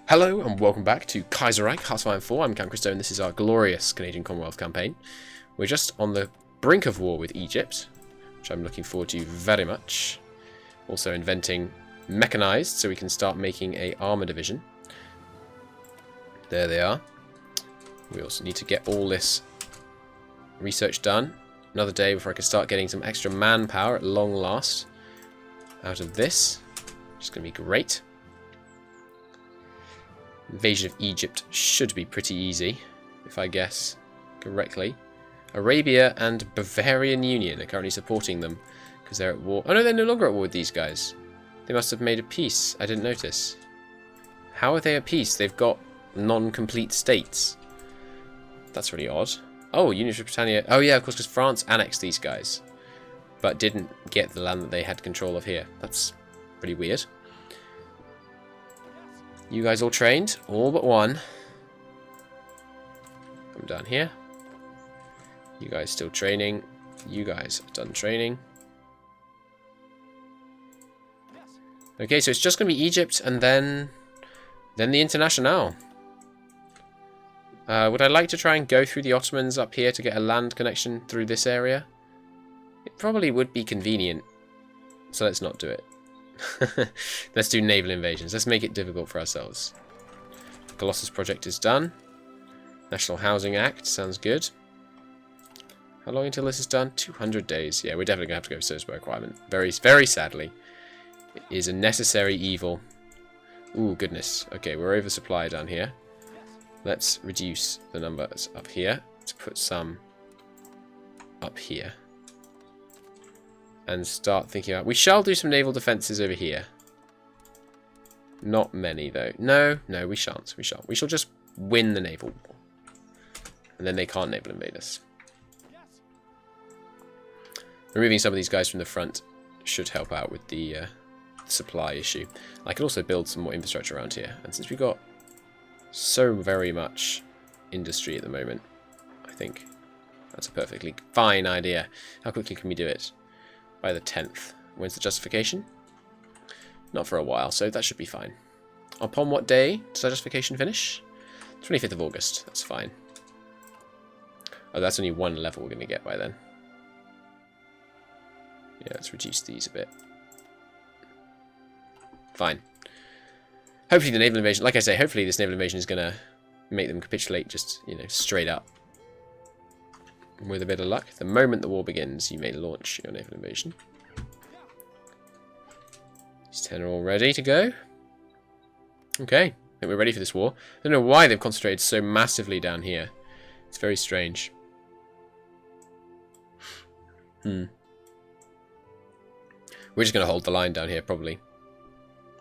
Hello and welcome back to Kaiserreich, Hearts of Iron 4. I'm Cam Christo and this is our glorious Canadian Commonwealth campaign. We're just on the brink of war with Egypt, which I'm looking forward to very much. Also inventing mechanized so we can start making a armor division. There they are. We also need to get all this research done. Another day before I can start getting some extra manpower at long last out of this, which is going to be great. Invasion of Egypt should be pretty easy, if I guess correctly. Arabia and Bavarian Union are currently supporting them because they're at war. Oh no, they're no longer at war with these guys. They must have made a peace. I didn't notice. How are they at peace? They've got non-complete states. That's really odd. Oh, Union of Britannia. Oh yeah, of course, because France annexed these guys, but didn't get the land that they had control of here. That's pretty weird. You guys all trained? All but one. Come down here. You guys still training. You guys are done training. Okay, so it's just going to be Egypt and then the Internationale. Would I like to try and go through the Ottomans up here to get a land connection through this area? It probably would be convenient. So let's not do it. Let's do naval invasions. Let's make it difficult for ourselves. Colossus project is done. National Housing Act sounds good. How long until this is done? 200 days. Yeah, we're definitely going to have to go service by requirement. Very, very sadly. It is a necessary evil. Ooh, goodness. Okay, we're oversupplied down here. Let's reduce the numbers up here to put some up here. And start thinking about... We shall do some naval defences over here. Not many, though. No, we shan't. We shan't. We shall just win the naval war. And then they can't naval invade us. Removing some of these guys from the front should help out with the supply issue. I could also build some more infrastructure around here. And since we've got so very much industry at the moment, I think that's a perfectly fine idea. How quickly can we do it? By the 10th. When's the justification? Not for a while, so that should be fine. Upon what day does our justification finish? 25th of August. That's fine. Oh, that's only one level we're going to get by then. Yeah, let's reduce these a bit. Fine. Hopefully the naval invasion... Like I say, hopefully this naval invasion is going to make them capitulate just, you know, straight up. With a bit of luck, the moment the war begins, you may launch your naval invasion. These 10 are all ready to go. Okay, I think we're ready for this war. I don't know why they've concentrated so massively down here. It's very strange. We're just going to hold the line down here, probably.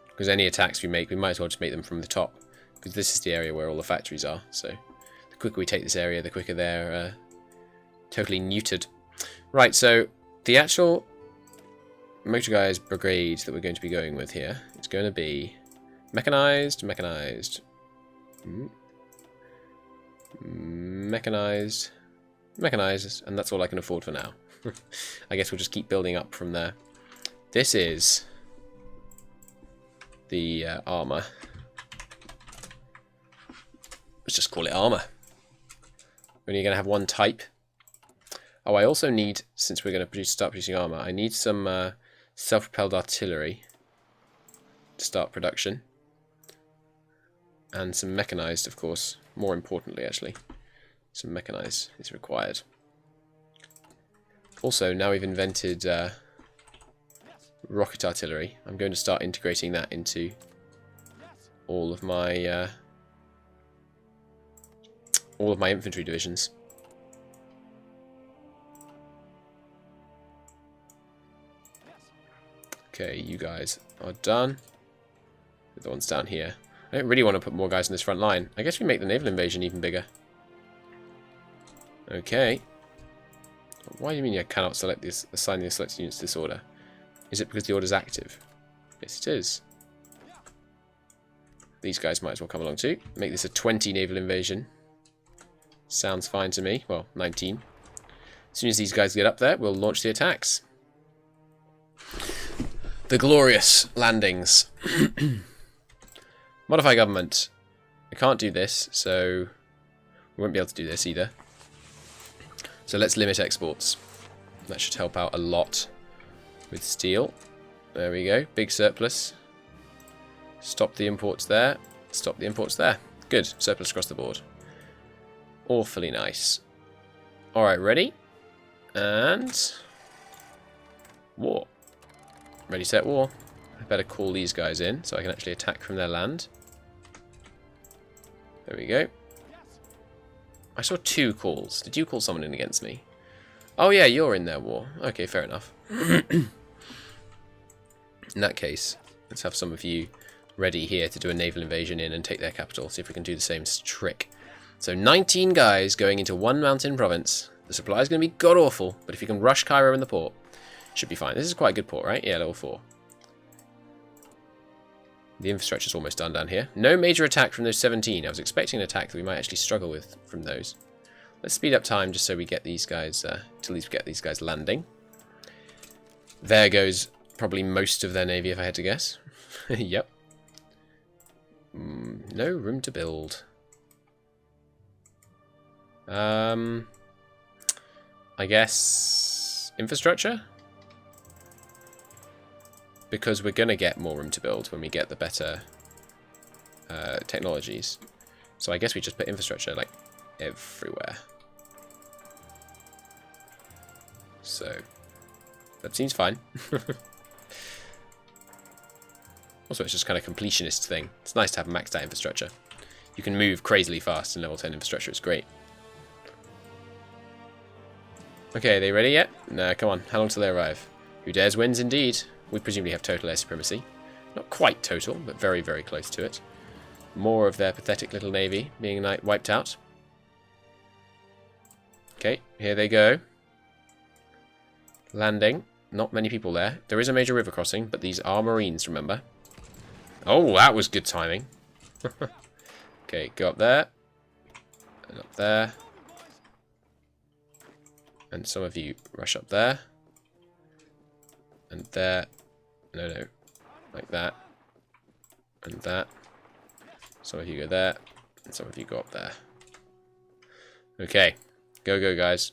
Because any attacks we make, we might as well just make them from the top. Because this is the area where all the factories are. So the quicker we take this area, the quicker they're... totally neutered. Right, so the actual motor guys brigade that we're going to be going with here is going to be mechanized, and that's all I can afford for now. I guess we'll just keep building up from there. This is the armor. Let's just call it armor. We're only going to have one type. Oh, I also need, since we're going to start producing armor, I need some self-propelled artillery to start production. And some mechanized, of course. More importantly, actually. Some mechanized is required. Also, now we've invented rocket artillery, I'm going to start integrating that into all of my infantry divisions. Okay, you guys are done. The ones down here. I don't really want to put more guys in this front line. I guess we make the naval invasion even bigger. Okay. Why do you mean I cannot select this, assign the selected units to this order? Is it because the order is active? Yes, it is. These guys might as well come along too. Make this a 20 naval invasion. Sounds fine to me. Well, 19. As soon as these guys get up there, we'll launch the attacks. The glorious landings. Modify government. We can't do this, so we won't be able to do this either. So let's limit exports. That should help out a lot with steel. There we go. Big surplus. Stop the imports there. Stop the imports there. Good. Surplus across the board. Awfully nice. Alright, ready? And... war. Ready, set, war. I better call these guys in so I can actually attack from their land. There we go. I saw 2 calls. Did you call someone in against me? Oh yeah, you're in their war. Okay, fair enough. In that case, let's have some of you ready here to do a naval invasion in and take their capital. See if we can do the same trick. So 19 guys going into one mountain province. The supply is going to be god-awful, but if you can rush Cairo in the port, should be fine. This is quite a good port, right? Yeah, level 4. The infrastructure's almost done down here. No major attack from those 17. I was expecting an attack that we might actually struggle with from those. Let's speed up time just so we get these guys, till we get these guys landing. There goes probably most of their navy, if I had to guess. Yep. No room to build. I guess infrastructure? Because we're going to get more room to build when we get the better technologies. So I guess we just put infrastructure like everywhere. So that seems fine. Also, it's just kind of completionist thing. It's nice to have maxed out infrastructure. You can move crazily fast in level 10 infrastructure. It's great. Okay, are they ready yet? No, come on. How long till they arrive? Who dares wins indeed. We presumably have total air supremacy. Not quite total, but very, very close to it. More of their pathetic little navy being wiped out. Okay, here they go. Landing. Not many people there. There is a major river crossing, but these are marines, remember. Oh, that was good timing. Okay, go up there. And up there. And some of you rush up there. And there. No. Like that. And that. Some of you go there. And some of you go up there. Okay. Go, guys.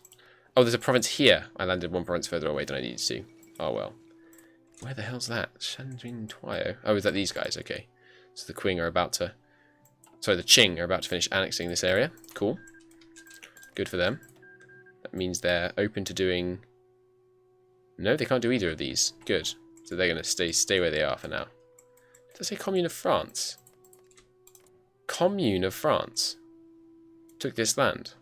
Oh, there's a province here. I landed one province further away than I needed to. Oh, well. Where the hell's that? Shandrin Tuayo. Oh, is that these guys? Okay. So the Qing are about to... Sorry, the Qing are about to finish annexing this area. Cool. Good for them. That means they're open to doing... No, they can't do either of these. Good. So they're going to stay where they are for now. Did I say Commune of France? Commune of France took this land.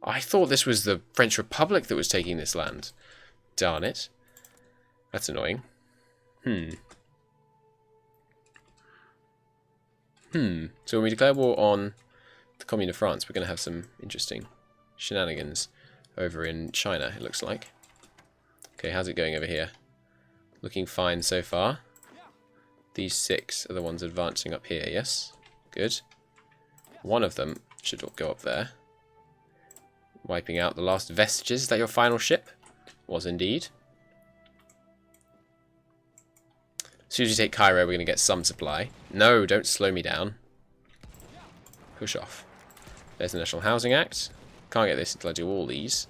I thought this was the French Republic that was taking this land. Darn it. That's annoying. So when we declare war on the Commune of France, we're going to have some interesting shenanigans over in China, it looks like. Okay, how's it going over here? Looking fine so far. These 6 are the ones advancing up here, yes? Good. One of them should go up there. Wiping out the last vestiges. Is that your final ship? Was indeed. As soon as you take Cairo, we're going to get some supply. No, don't slow me down. Push off. There's the National Housing Act. Can't get this until I do all these.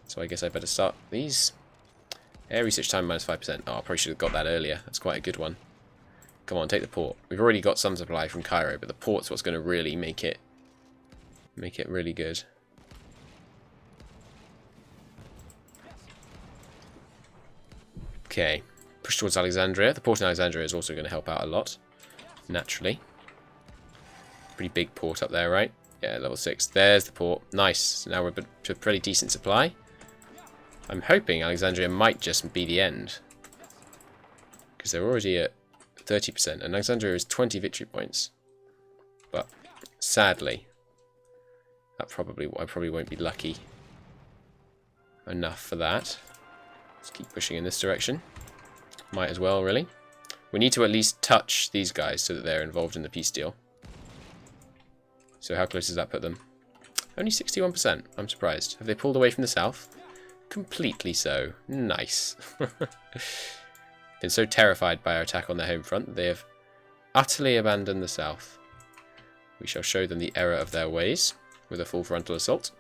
So I guess I better start these. Air research time minus 5%. Oh, I probably should have got that earlier. That's quite a good one. Come on, take the port. We've already got some supply from Cairo, but the port's what's going to really make it really good. Okay, push towards Alexandria. The port in Alexandria is also going to help out a lot, naturally. Pretty big port up there, right? Yeah, level 6. There's the port. Nice. So now we're to a pretty decent supply. I'm hoping Alexandria might just be the end, because they're already at 30%, and Alexandria is 20 victory points. But sadly, I probably won't be lucky enough for that. Let's keep pushing in this direction. Might as well, really. We need to at least touch these guys so that they're involved in the peace deal. So how close does that put them? Only 61%. I'm surprised. Have they pulled away from the south? Completely so. Nice. Been so terrified by our attack on their home front that they have utterly abandoned the south. We shall show them the error of their ways with a full frontal assault.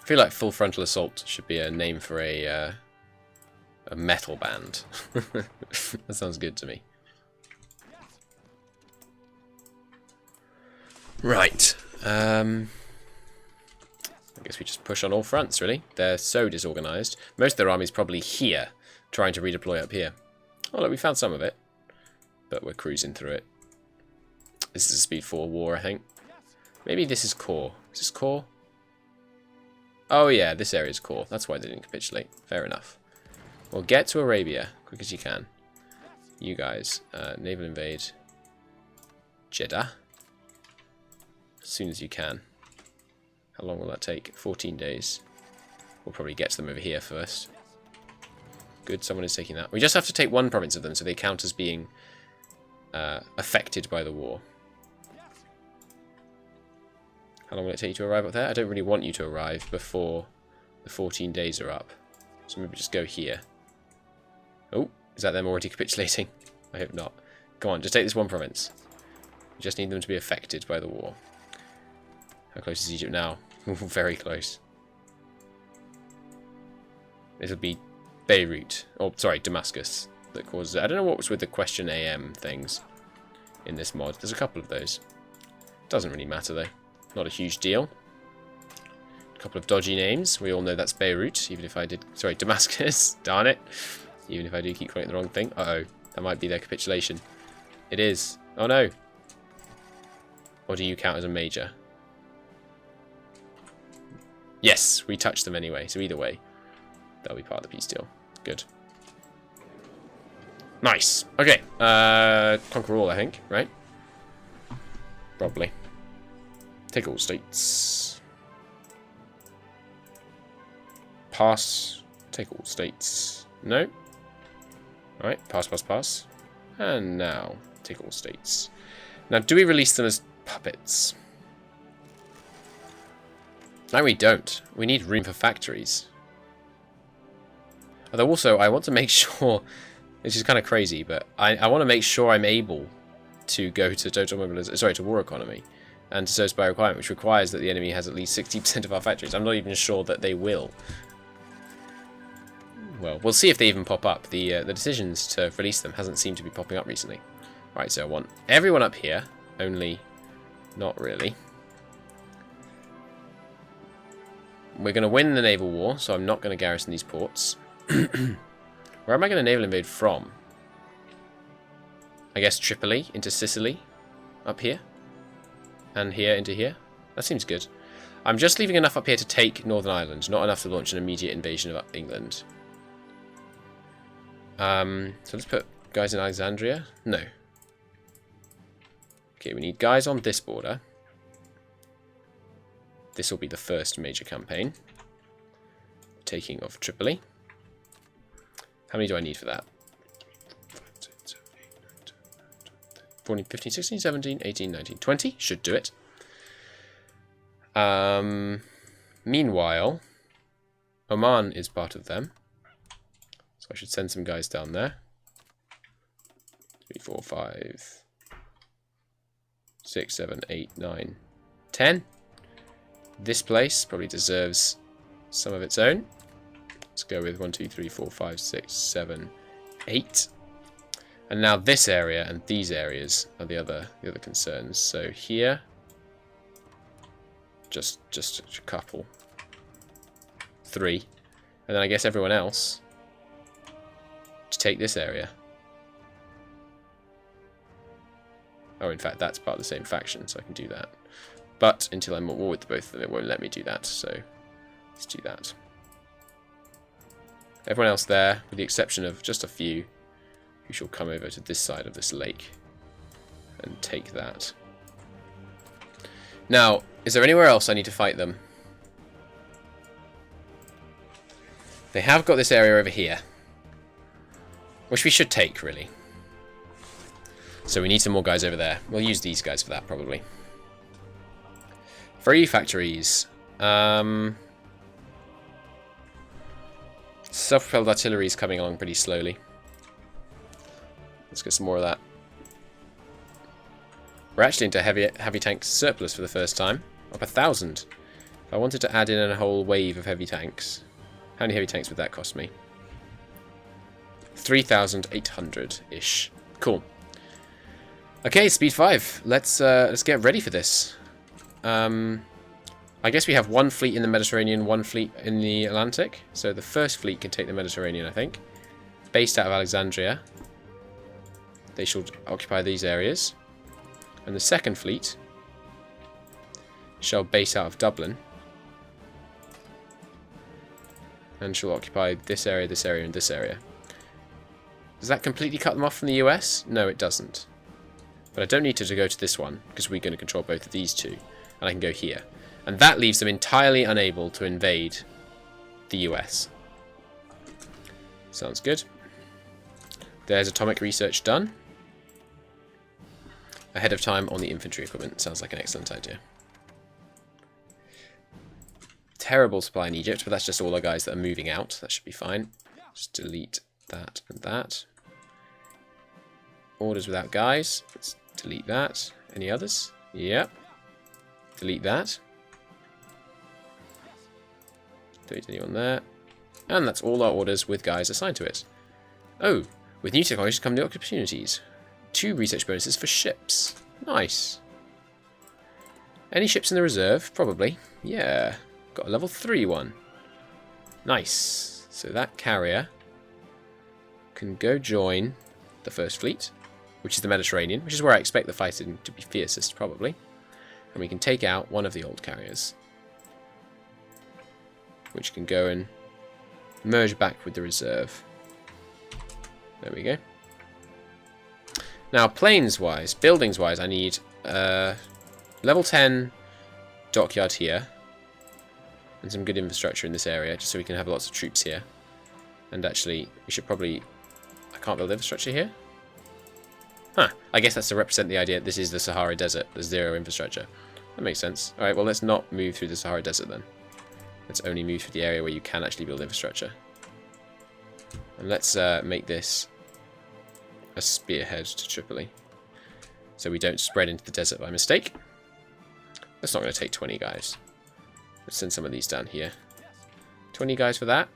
I feel like full frontal assault should be a name for a metal band. That sounds good to me. Right. I guess we just push on all fronts, really. They're so disorganized. Most of their army's probably here, trying to redeploy up here. Oh, look, we found some of it. But we're cruising through it. This is a speed 4 war, I think. Maybe this is core. Is this core? Oh, yeah, this area is core. That's why they didn't capitulate. Fair enough. Well, get to Arabia, quick as you can. You guys, naval invade Jeddah. As soon as you can. How long will that take? 14 days. We'll probably get to them over here first. Good, someone is taking that. We just have to take one province of them, so they count as being affected by the war. How long will it take you to arrive up there? I don't really want you to arrive before the 14 days are up. So maybe just go here. Oh, is that them already capitulating? I hope not. Come on, just take this one province. We just need them to be affected by the war. How close is Egypt now? Very close. It'll be Beirut. Oh, sorry, Damascus. That causes it. I don't know what was with the question AM things in this mod. There's a couple of those. Doesn't really matter, though. Not a huge deal. A couple of dodgy names. We all know that's Beirut, even if I did... Sorry, Damascus. Darn it. Even if I do keep calling it the wrong thing. Uh-oh. That might be their capitulation. It is. Oh, no. Or do you count as a major? Yes, we touched them anyway. So either way, that'll be part of the peace deal. Good. Nice. Okay. Conquer all, I think, right? Probably. Take all states. Pass. Take all states. No. Alright, pass, pass, pass. And now, take all states. Now, do we release them as puppets? No, we don't. We need room for factories. Although also, I want to make sure... This is kind of crazy, but I want to make sure I'm able to go to total mobilization, sorry, to war economy, and to service by requirement, which requires that the enemy has at least 60% of our factories. I'm not even sure that they will. Well, we'll see if they even pop up. The decisions to release them hasn't seemed to be popping up recently. Right, so I want everyone up here, only not really. We're going to win the naval war, so I'm not going to garrison these ports. Where am I going to naval invade from? I guess Tripoli into Sicily, up here, and here into here. That seems good. I'm just leaving enough up here to take Northern Ireland, not enough to launch an immediate invasion of England. So let's put guys in Alexandria. No. Okay, we need guys on this border. This will be the first major campaign. Taking of Tripoli. How many do I need for that? 14, 15, 16, 17, 18, 19, 20. Should do it. Meanwhile, Oman is part of them. So I should send some guys down there. 3, 4, 5, 6, 7, 8, 9, 10. This place probably deserves some of its own. Let's go with 1, 2, 3, 4, 5, 6, 7, 8. And now this area and these areas are the other concerns. So here, just a couple, 3, and then I guess everyone else to take this area. Oh, in fact, that's part of the same faction, so I can do that. But until I'm at war with both of them, it won't let me do that. So let's do that. Everyone else there, with the exception of just a few, who shall come over to this side of this lake and take that. Now, is there anywhere else I need to fight them? They have got this area over here, which we should take, really. So we need some more guys over there. We'll use these guys for that, probably. Free factories. Self-propelled artillery is coming along pretty slowly. Let's get some more of that. We're actually into heavy tank surplus for the first time. Up 1,000. If I wanted to add in a whole wave of heavy tanks, how many heavy tanks would that cost me? 3,800-ish. Cool. Okay, speed 5. Let's get ready for this. I guess we have one fleet in the Mediterranean, one fleet in the Atlantic. So the first fleet can take the Mediterranean, I think. Based out of Alexandria. They shall occupy these areas. And the second fleet shall base out of Dublin. And shall occupy this area, and this area. Does that completely cut them off from the US? No, it doesn't. But I don't need to go to this one, because we're going to control both of these two. And I can go here. And that leaves them entirely unable to invade the US. Sounds good. There's atomic research done. Ahead of time on the infantry equipment. Sounds like an excellent idea. Terrible supply in Egypt, but that's just all our guys that are moving out. That should be fine. Just delete that and that. Orders without guys. Let's delete that. Any others? Yep. Delete that. Delete anyone there. And that's all our orders with guys assigned to it. Oh, with new technologies come new opportunities. 2 research bonuses for ships. Nice. Any ships in the reserve? Probably. Yeah. Got a level 3 one. Nice. So that carrier can go join the first fleet, which is the Mediterranean, which is where I expect the fighting to be fiercest, probably. And we can take out one of the old carriers, which can go and merge back with the reserve. There we go. Now, planes-wise, buildings-wise, I need level 10 dockyard here. And some good infrastructure in this area, just so we can have lots of troops here. And actually, we should probably... I can't build infrastructure here? Huh. I guess that's to represent the idea that this is the Sahara Desert. There's 0 infrastructure. That makes sense. Alright, well, let's not move through the Sahara Desert then. Let's only move through the area where you can actually build infrastructure. And let's make this a spearhead to Tripoli, so we don't spread into the desert by mistake. That's not going to take 20 guys. Let's send some of these down here. 20 guys for that.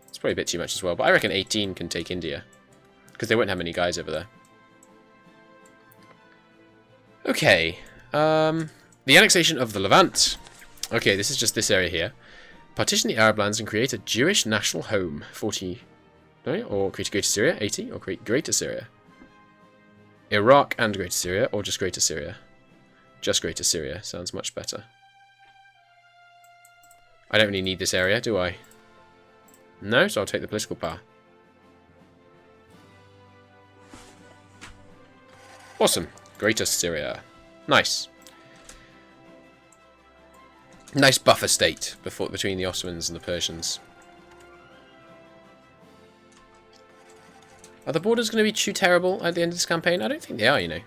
It's probably a bit too much as well, but I reckon 18 can take India, because they won't have many guys over there. Okay, the annexation of the Levant. Okay, this is just this area here. Partition the Arab lands and create a Jewish national home. 40, no, or create a Greater Syria. 80, or create Greater Syria. Iraq and Greater Syria, or just Greater Syria. Just Greater Syria sounds much better. I don't really need this area, do I? No, so I'll take the political power. Awesome. Greater Syria. Nice. Nice buffer state between the Ottomans and the Persians. Are the borders going to be too terrible at the end of this campaign? I don't think they are, you know. I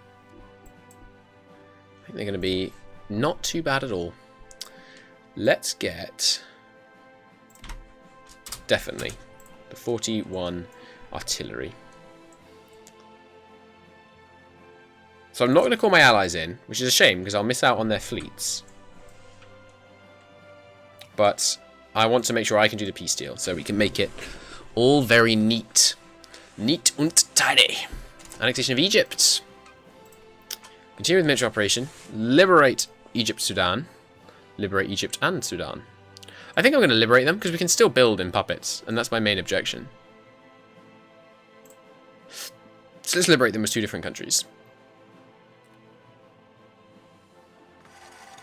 think they're going to be not too bad at all. Let's get... definitely the 41 artillery. So I'm not going to call my allies in, which is a shame because I'll miss out on their fleets. But I want to make sure I can do the peace deal, so we can make it all very neat. Neat und tidy. Annexation of Egypt. Continue with military operation. Liberate Egypt, Sudan. Liberate Egypt and Sudan. I think I'm going to liberate them, because we can still build in puppets, and that's my main objection. So let's liberate them as 2 different countries.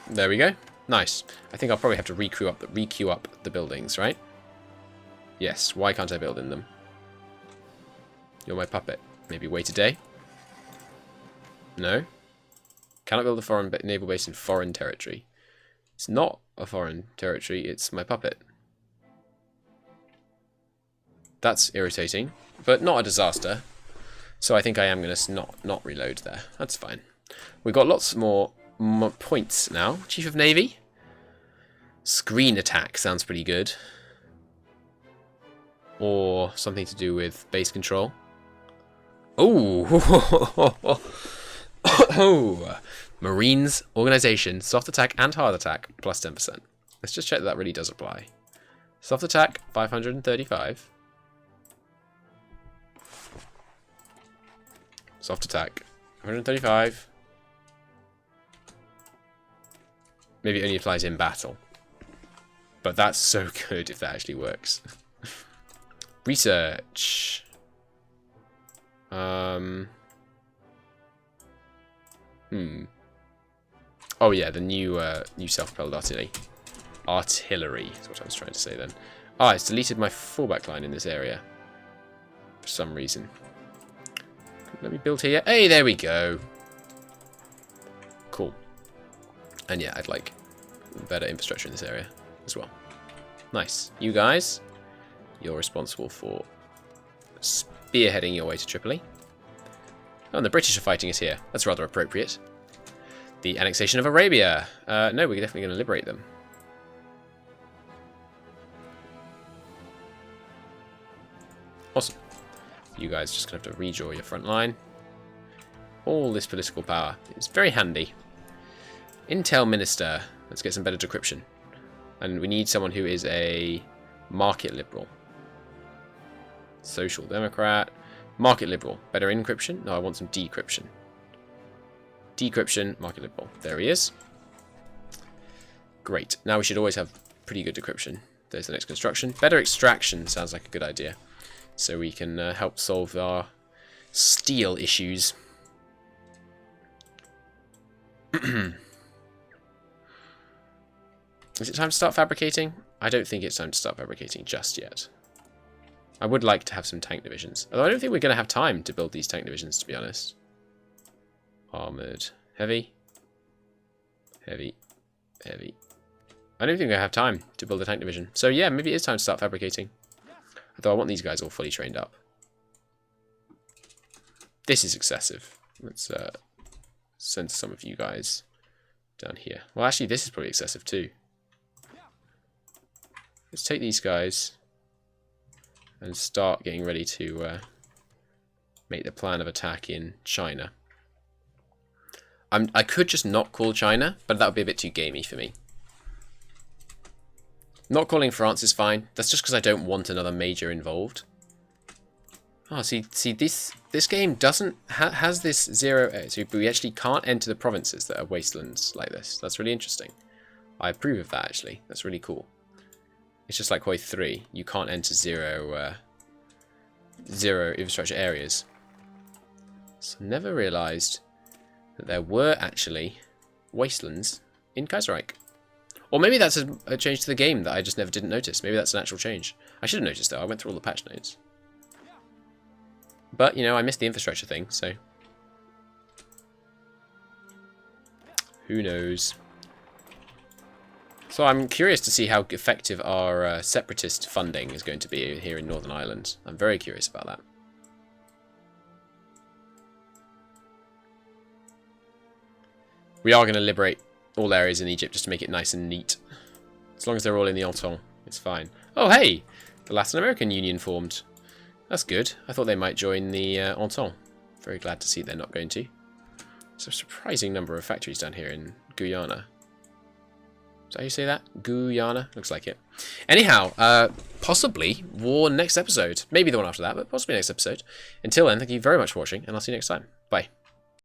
There we go. Nice. I think I'll probably have to requeue up the buildings, right? Yes. Why can't I build in them? You're my puppet. Maybe wait a day? No? Cannot build a foreign naval base in foreign territory. It's not a foreign territory, it's my puppet. That's irritating, but not a disaster. So I think I am going to not reload there. That's fine. We've got lots more points now. Chief of Navy. Screen attack sounds pretty good. Or something to do with base control. Oh, Oh! Marines, organization, soft attack and hard attack, plus 10%. Let's just check that really does apply. Soft attack, 535. Soft attack, 135. Maybe it only applies in battle. But that's so good if that actually works. Research. Oh yeah, the new self-propelled artillery. Artillery is what I was trying to say then. Ah, it's deleted my fallback line in this area. For some reason. Let me build here. Hey, there we go. Cool. And yeah, I'd like better infrastructure in this area as well. Nice. You guys, you're responsible for spearheading your way to Tripoli. Oh, and the British are fighting us here. That's rather appropriate. The annexation of Arabia. No, we're definitely going to liberate them. Awesome. You guys just going to have to redraw your front line. All this political power. It's very handy. Intel Minister. Let's get some better decryption. And we need someone who is a market liberal. Social Democrat. Market liberal. Better encryption? No, I want some decryption. Decryption, market liberal. There he is. Great. Now we should always have pretty good decryption. There's the next construction. Better extraction sounds like a good idea. So we can help solve our steel issues. Is it time to start fabricating? I don't think it's time to start fabricating just yet. I would like to have some tank divisions. Although I don't think we're going to have time to build these tank divisions, to be honest. Armoured. Heavy. Heavy. Heavy. I don't think I have time to build a tank division. So yeah, maybe it is time to start fabricating. Although I want these guys all fully trained up. This is excessive. Let's send some of you guys down here. Well, actually, this is probably excessive too. Let's take these guys and start getting ready to make the plan of attack in China. I could just not call China, but that would be a bit too gamey for me. Not calling France is fine. That's just because I don't want another major involved. Oh, see, this game doesn't has this zero. So we actually can't enter the provinces that are wastelands like this. That's really interesting. I approve of that actually. That's really cool. It's just like Hoi 3. You can't enter zero infrastructure areas. So never realised that there were actually wastelands in Kaiserreich. Or maybe that's a change to the game that I just never didn't notice. Maybe that's an actual change. I should have noticed though. I went through all the patch notes. But, you know, I missed the infrastructure thing, so who knows? So I'm curious to see how effective our separatist funding is going to be here in Northern Ireland. I'm very curious about that. We are going to liberate all areas in Egypt just to make it nice and neat. As long as they're all in the Entente, it's fine. Oh, hey! The Latin American Union formed. That's good. I thought they might join the Entente. Very glad to see they're not going to. There's a surprising number of factories down here in Guyana. Is that how you say that? Guyana? Looks like it. Anyhow, possibly war next episode. Maybe the one after that, but possibly next episode. Until then, thank you very much for watching, and I'll see you next time. Bye.